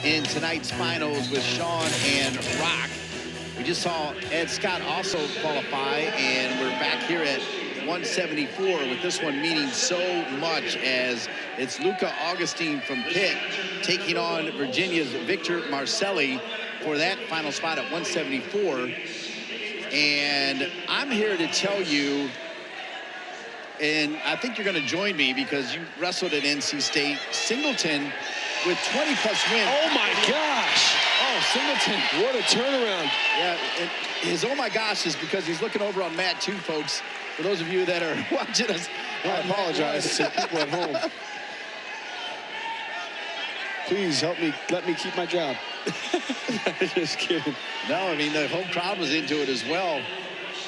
in tonight's finals with Sean and Rock. We just saw Ed Scott also qualify, and we're back here at 174 with this one meaning so much as it's Luca Augustine from Pitt taking on Virginia's Vic Marcelli for that final spot at 174. And I'm here to tell you, and I think you're going to join me because you wrestled at NC State, Singleton with 20-plus wins. Oh, my gosh. Oh, Singleton. What a turnaround. Yeah, his oh, my gosh is because he's looking over on Matt, too, folks. For those of you that are watching us. I apologize to people at home. Please help me, let me keep my job. Just kidding. No, I mean, the whole crowd was into it as well.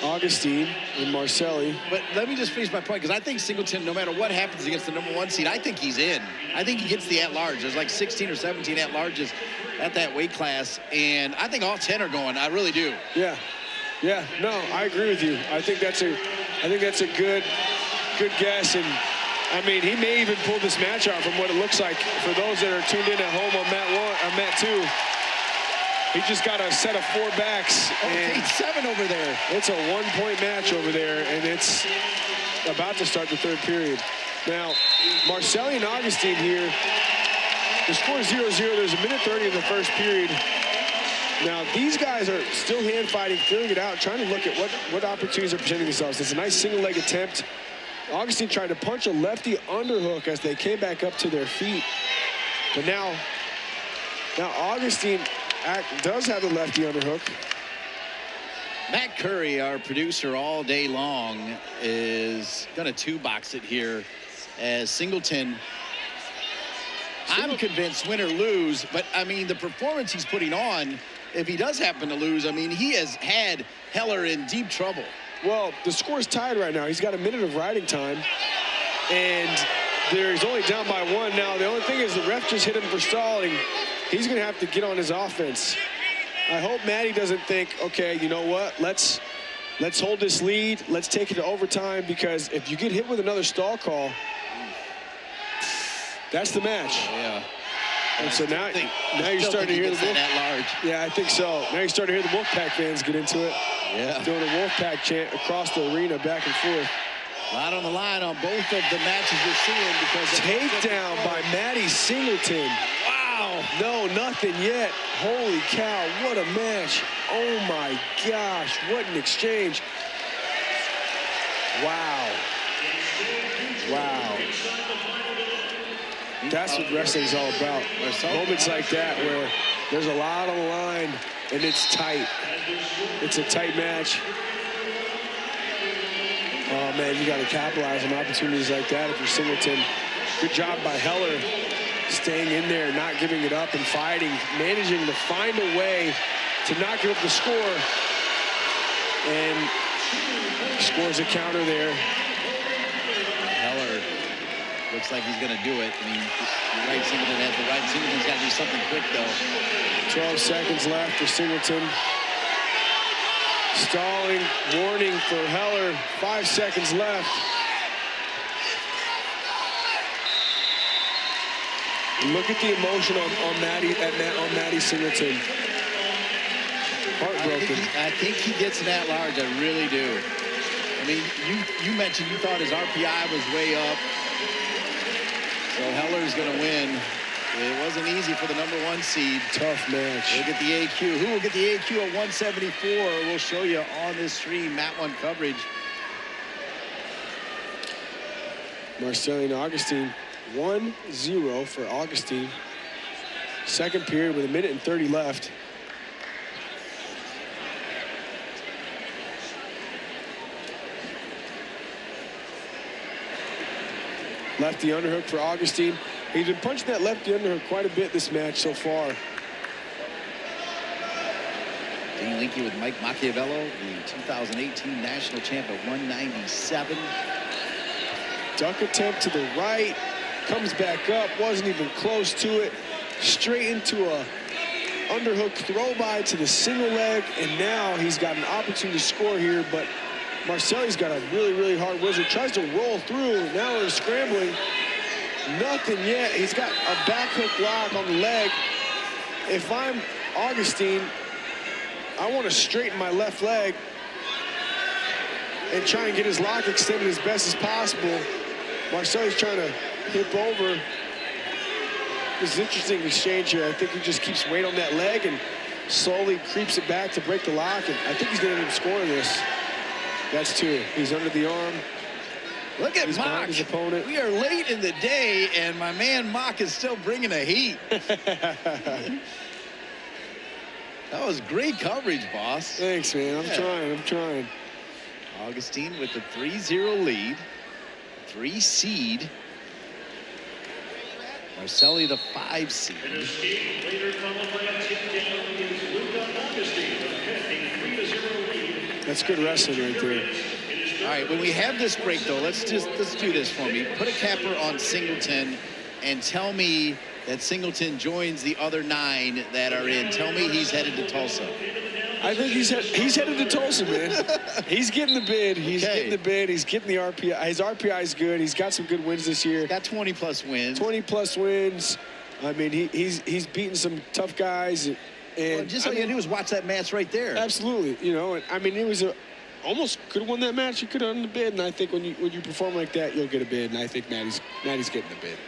Augustine and Marcelli. But let me just finish my point, because I think Singleton, no matter what happens against the #1 seed, I think he's in. I think he gets the at-large. There's like 16 or 17 at-larges at that weight class, and I think all 10 are going. I really do. Yeah. Yeah, no, I agree with you. I think that's a good guess, and I mean, he may even pull this match out from what it looks like for those that are tuned in at home on Mat 2. He just got a set of 4 backs. And 8-7 over there. It's a 1-point match over there, and it's about to start the 3rd period. Now, Marcelli and Augustine here. The score is 0-0. There's a minute 30 in the 1st period. Now, these guys are still hand-fighting, feeling it out, trying to look at what opportunities are presenting themselves. It's a nice single-leg attempt. Augustine tried to punch a lefty underhook as they came back up to their feet. But now Augustine does have the lefty underhook. Matt Curry, our producer all day long, is going to 2-box it here as Singleton. I'm convinced, win or lose, but I mean, the performance he's putting on, if he does happen to lose, I mean, he has had Heller in deep trouble. Well, the score is tied right now. He's got a minute of riding time, and he's only down by 1 now. The only thing is the ref just hit him for stalling. He's going to have to get on his offense. I hope Matty doesn't think, okay, you know what, let's hold this lead, let's take it to overtime, because if you get hit with another stall call, that's the match. Yeah. And so now you're starting to hear the Wolfpack. Yeah, I think so. Now you're starting to hear the Wolfpack fans get into it. Yeah. Doing a Wolfpack chant across the arena, back and forth. A lot on the line on both of the matches we're seeing because takedown by Matty Singleton. Wow. No, nothing yet. Holy cow, what a match. Oh my gosh, what an exchange. Wow. Wow. That's what wrestling's all about. Moments like that where there's a lot on the line and it's tight. It's a tight match. Oh man, you got to capitalize on opportunities like that if you're Singleton. Good job by Heller, staying in there, not giving it up and fighting, managing to find a way to not give up the score. And scores a counter there. Heller looks like he's going to do it. I mean, you're right, Singleton has the right. Singleton's got to do something quick, though. 12 seconds left for Singleton. Stalling, warning for Heller. 5 seconds left. Look at the emotion on Matty Singleton. Heartbroken. I think he gets an at-large. I really do. I mean, you mentioned you thought his RPI was way up. So Heller's going to win. It wasn't easy for the #1 seed. Tough match. We'll get the AQ. Who will get the AQ at 174? We'll show you on this stream, Mat 1 coverage. Marcelli and Augustine, 1-0 for Augustine. 2nd period with a minute and 30 left. Lefty underhook for Augustine. He's been punching that lefty underhook quite a bit this match so far. Dean Linke with Mike Machiavello, the 2018 national champ at 197. Duck attempt to the right. Comes back up. Wasn't even close to it. Straight into a underhook throw by to the single leg. And now he's got an opportunity to score here, but Marcelli's got a really, really hard wizard. Tries to roll through. Now they're scrambling. Nothing yet. He's got a back hook lock on the leg. if I'm Augustine, I want to straighten my left leg and try and get his lock extended as best as possible. Marcelli's trying to hip over. This is interesting exchange here. I think he just keeps weight on that leg and slowly creeps it back to break the lock. And I think he's going to end up scoring this. That's 2. He's under the arm. Look at Mock. His opponent. We are late in the day, and my man Mock is still bringing the heat. That was great coverage, boss. Thanks, man. I'm trying. Augustine with the 3-0 lead. 3 seed. Marcelli the 5 seed. That's good wrestling right there. All right, when we have this break, though, let's do this for me. Put a capper on Singleton and tell me that Singleton joins the other 9 that are in. Tell me he's headed to Tulsa. I think he's headed to Tulsa, man. He's getting the bid. He's getting the bid. He's getting the RPI. His RPI is good. He's got some good wins this year. Got 20-plus wins. 20-plus wins. I mean, he's beaten some tough guys. And just all you had to do was watch that match right there. Absolutely. You know, and I mean, it was almost could have won that match. You could have won the bid. And I think when you perform like that, you'll get a bid. And I think Maddie's getting the bid.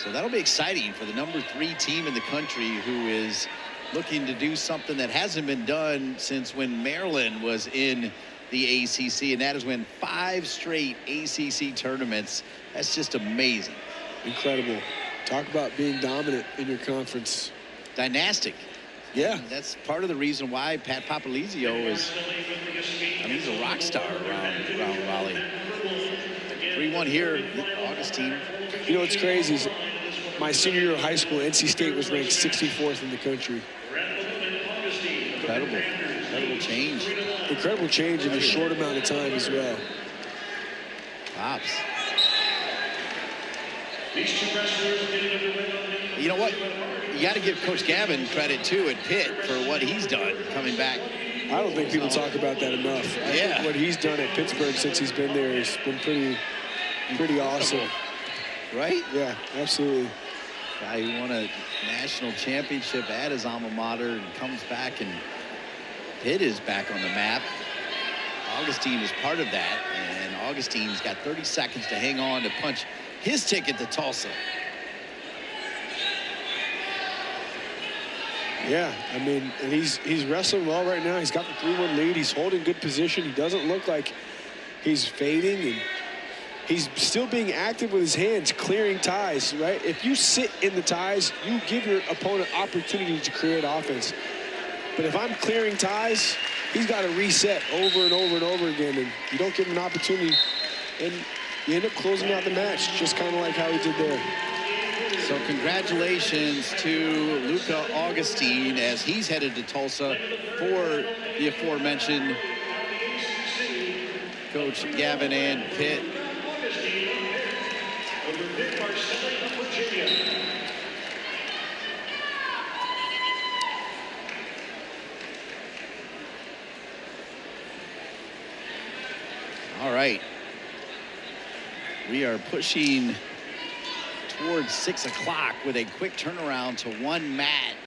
So that'll be exciting for the number 3 team in the country, who is looking to do something that hasn't been done since when Maryland was in the ACC, and that is win 5 straight ACC tournaments. That's just amazing. Incredible. Talk about being dominant in your conference. Dynastic. Yeah. And that's part of the reason why Pat Papalizio is, I mean, he's a rock star around Raleigh. 3-1 here, Augustine. You know what's crazy is my senior year of high school, NC State was ranked 64th in the country. Incredible change. Incredible change in a short amount of time as well. Pops. You know what? You got to give Coach Gavin credit, too, at Pitt for what he's done coming back. I don't think people talk about that enough. I think what he's done at Pittsburgh since he's been there has been pretty awesome. Right? Yeah, absolutely. Guy who won a national championship at his alma mater and comes back, and Pitt is back on the map. Augustine is part of that, and Augustine's got 30 seconds to hang on to punch his ticket to Tulsa. Yeah, I mean, and he's wrestling well right now. He's got the 3-1 lead. He's holding good position. He doesn't look like he's fading, and he's still being active with his hands, clearing ties, right? If you sit in the ties, you give your opponent opportunity to create offense. But if I'm clearing ties, he's got to reset over and over and over again, and you don't give him an opportunity, and you end up closing out the match, just kind of like how he did there. So congratulations to Luca Augustine as he's headed to Tulsa for the aforementioned Coach Gavin and Pitt. All right. We are pushing towards 6 o'clock with a quick turnaround to 1 mat.